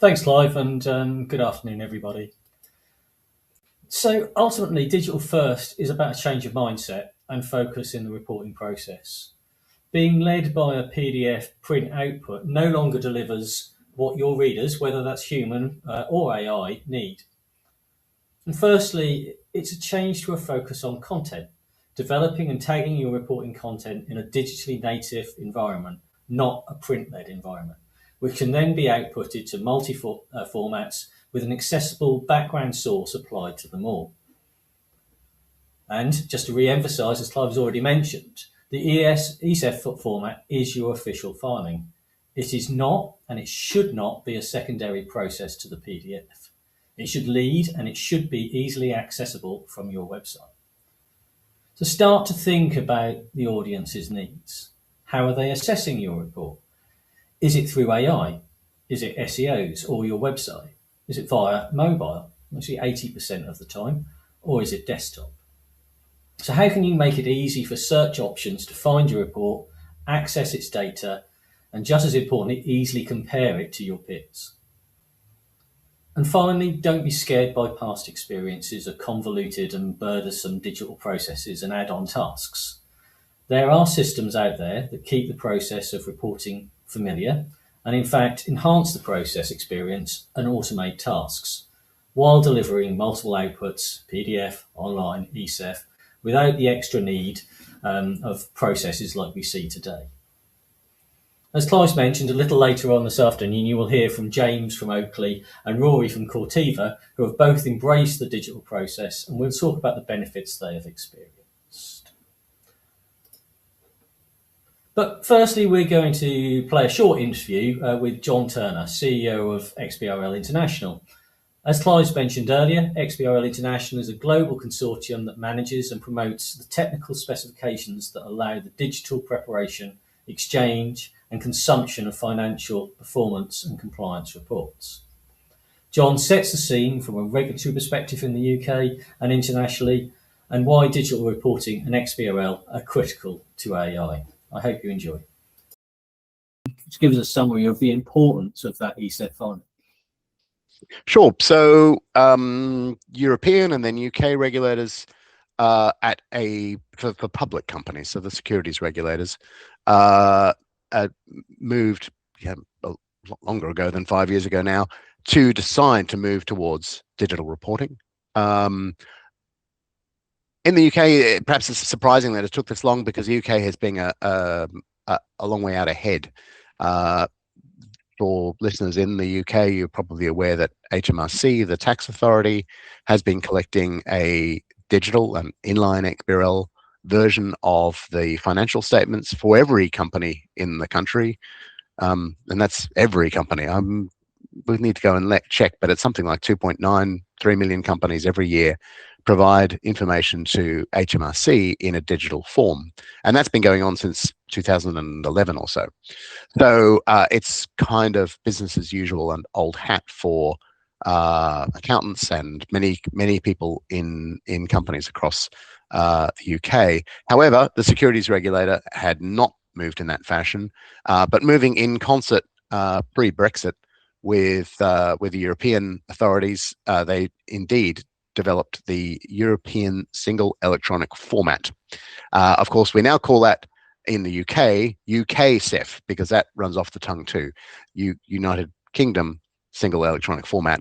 Thanks, Clive, and good afternoon, everybody. So ultimately, digital first is about a change of mindset and focus in the reporting process. Being led by a PDF print output no longer delivers what your readers, whether that's human or AI, need. And firstly, it's a change to a focus on content, developing and tagging your reporting content in a digitally native environment, not a print-led environment, which can then be outputted to multi-formats with an accessible background source applied to them all. And just to re-emphasise, as Clive has already mentioned, the ESEF format is your official filing. It is not, and it should not be a secondary process to the PDF. It should lead and it should be easily accessible from your website. So start to think about the audience's needs. How are they assessing your report? Is it through AI? Is it SEOs or your website? Is it via mobile, mostly 80% of the time, or is it desktop? So how can you make it easy for search options to find your report, access its data, and just as importantly, easily compare it to your peers? And finally, don't be scared by past experiences of convoluted and burdensome digital processes and add-on tasks. There are systems out there that keep the process of reporting familiar and in fact enhance the process experience and automate tasks while delivering multiple outputs, PDF, online, ESEF, without the extra need of processes like we see today. As Clive mentioned, a little later on this afternoon, you will hear from James from Oakley and Rory from Cortiva, who have both embraced the digital process, and we'll talk about the benefits they have experienced. But firstly, we're going to play a short interview with John Turner, CEO of XBRL International. As Clive mentioned earlier, XBRL International is a global consortium that manages and promotes the technical specifications that allow the digital preparation, exchange, and consumption of financial performance and compliance reports. John sets the scene from a regulatory perspective in the UK and internationally, and why digital reporting and XBRL are critical to AI. I hope you enjoy. Just give us a summary of the importance of that ESEF filing. Sure. So European and then UK regulators for public companies, so the securities regulators, moved a lot longer ago than 5 years ago now to decide to move towards digital reporting. In the UK, perhaps it's surprising that it took this long because the UK has been a long way out ahead. For listeners in the UK, you're probably aware that HMRC, the tax authority, has been collecting a digital and inline XBRL version of the financial statements for every company in the country, and that's every company. We need to go and check, but it's something like 2.93 million companies every year provide information to HMRC in a digital form, and that's been going on since 2011 or so. So it's kind of business as usual and old hat for accountants and many people in companies across the UK. However, the securities regulator had not moved in that fashion, but moving in concert pre-Brexit with the European authorities, they indeed developed the European Single Electronic Format. Of course, we now call that in the UK SEF, because that runs off the tongue too. United Kingdom Single Electronic Format,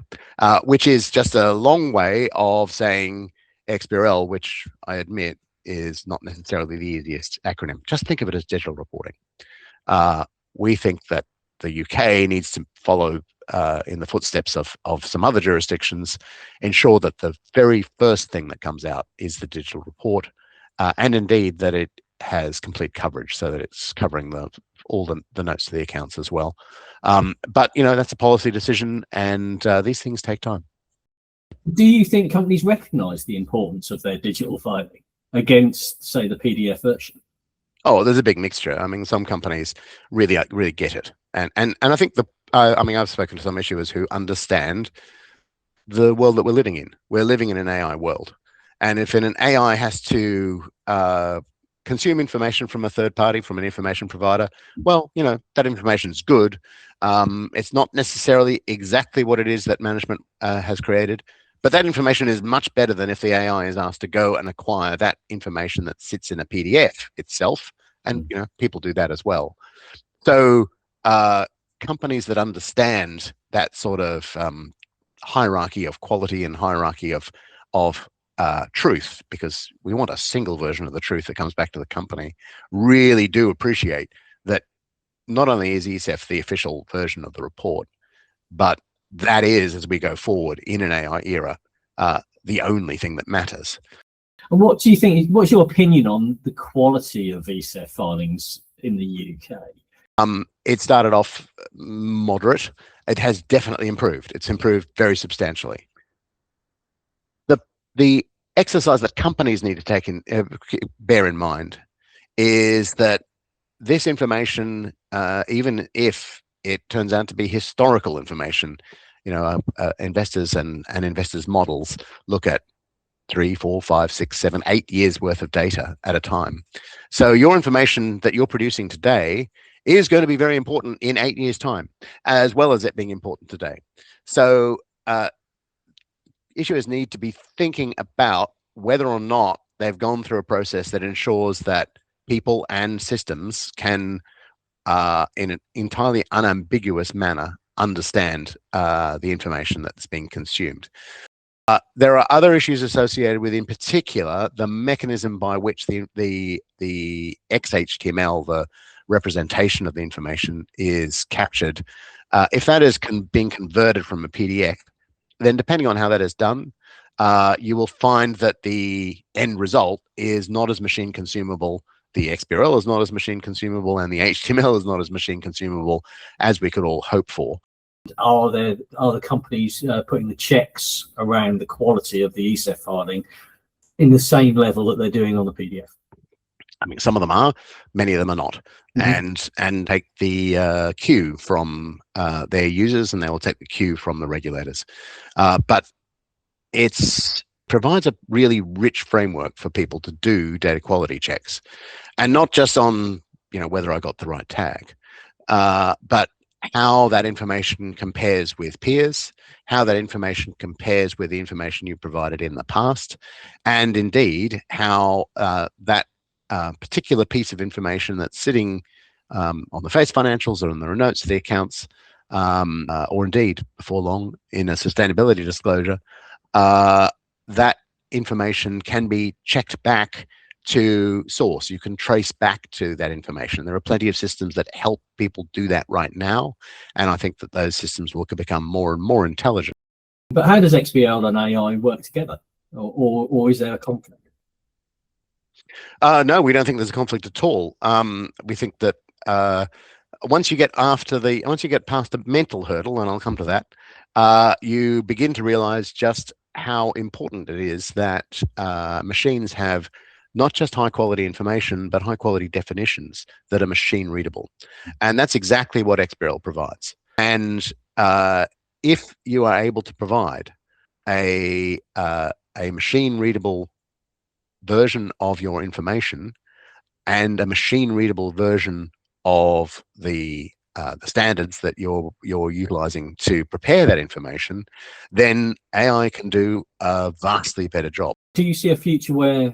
which is just a long way of saying XBRL, which I admit is not necessarily the easiest acronym. Just think of it as digital reporting. We think that the UK needs to follow in the footsteps of some other jurisdictions, ensure that the very first thing that comes out is the digital report, and indeed that it has complete coverage, so that it's covering all the notes to the accounts as well. But that's a policy decision, and these things take time. Do you think companies recognise the importance of their digital filing against, say, the PDF version? Oh, there's a big mixture. I mean, some companies really get it, and I think I've spoken to some issuers who understand the world that we're living in. We're living in an AI world, and if an AI has to consume information from a third party, from an information provider, well, that information is good. It's not necessarily exactly what it is that management has created, but that information is much better than if the AI is asked to go and acquire that information that sits in a PDF itself. And people do that as well. So companies that understand that sort of hierarchy of quality and hierarchy of truth, because we want a single version of the truth that comes back to the company, really do appreciate that not only is ESEF the official version of the report, but that is, as we go forward in an AI era, the only thing that matters. And what do you think, what's your opinion on the quality of ESEF filings in the UK? It started off moderate. It has definitely improved. It's improved very substantially. The exercise that companies need to bear in mind is that this information, even if it turns out to be historical information, investors and investors' models look at 3, 4, 5, 6, 7, 8 years worth of data at a time. So your information that you're producing today is going to be very important in 8 years' time, as well as it being important today. So issuers need to be thinking about whether or not they've gone through a process that ensures that people and systems can, in an entirely unambiguous manner, understand the information that's being consumed. There are other issues associated with, in particular, the mechanism by which the XHTML, the representation of the information, is captured. If that is being converted from a PDF, then depending on how that is done, you will find that the end result is not as machine consumable. The XBRL is not as machine consumable, and the HTML is not as machine consumable as we could all hope for. Are the companies putting the checks around the quality of the ESEF filing in the same level that they're doing on the PDF? I mean, some of them are, many of them are not. And take the cue from their users, and they will take the cue from the regulators. But it provides a really rich framework for people to do data quality checks, and not just on whether I got the right tag, but how that information compares with peers, how that information compares with the information you provided in the past, and indeed how that particular piece of information that's sitting on the face financials or in the notes of the accounts, or indeed before long in a sustainability disclosure, that information can be checked back to source. You can trace back to that information. There are plenty of systems that help people do that right now, and I think that those systems will become more and more intelligent. But how does XBRL and AI work together, or is there a conflict? No, we don't think there's a conflict at all. We think that once you get past the mental hurdle, and I'll come to that, you begin to realize just how important it is that machines have not just high quality information, but high quality definitions that are machine readable. And that's exactly what XBRL provides. And if you are able to provide a machine readable version of your information and a machine readable version of the standards that you're utilizing to prepare that information, then AI can do a vastly better job. Do you see a future where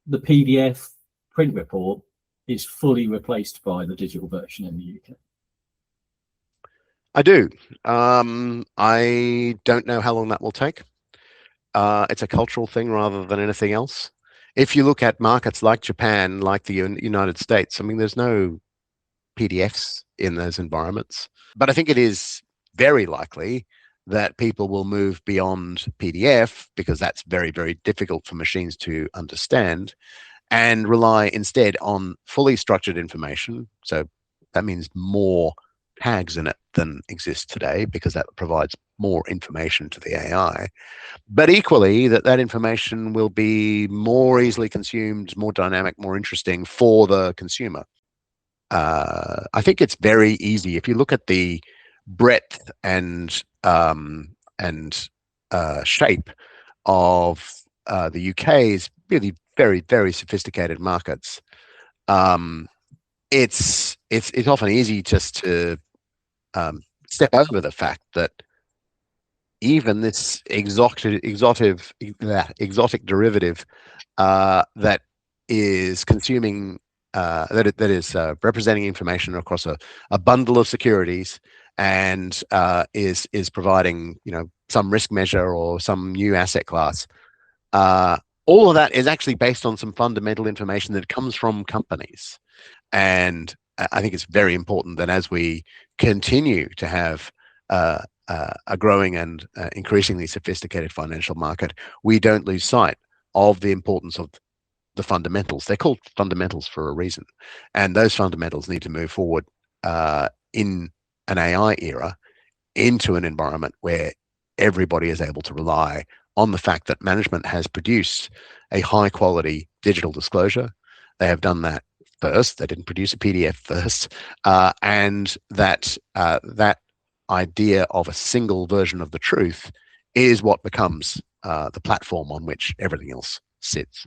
the PDF print report is fully replaced by the digital version in the UK? I do. I don't know how long that will take. It's a cultural thing rather than anything else. If you look at markets like Japan, like the United States, I mean, there's no PDFs in those environments. But I think it is very likely that people will move beyond PDF, because that's very, very difficult for machines to understand, and rely instead on fully structured information. So that means more tags in it than exist today, because that provides more information to the AI. But equally, that information will be more easily consumed, more dynamic, more interesting for the consumer. I think it's very easy. If you look at the breadth and shape of the UK's really very, very sophisticated markets, It's often easy just to step over the fact that even this exotic derivative that is consuming that is representing information across a bundle of securities and is providing some risk measure or some new asset class. All of that is actually based on some fundamental information that comes from companies. And I think it's very important that as we continue to have a growing and increasingly sophisticated financial market, we don't lose sight of the importance of the fundamentals. They're called fundamentals for a reason. And those fundamentals need to move forward in an AI era into an environment where everybody is able to rely on the fact that management has produced a high quality digital disclosure. They have done that first. They didn't produce a PDF first, and that idea of a single version of the truth is what becomes the platform on which everything else sits.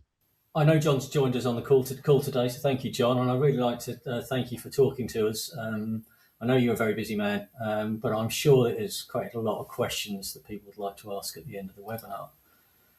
I know John's joined us on the call today, so thank you, John. And I'd really like to thank you for talking to us. I know you're a very busy man, but I'm sure it has created a lot of questions that people would like to ask at the end of the webinar.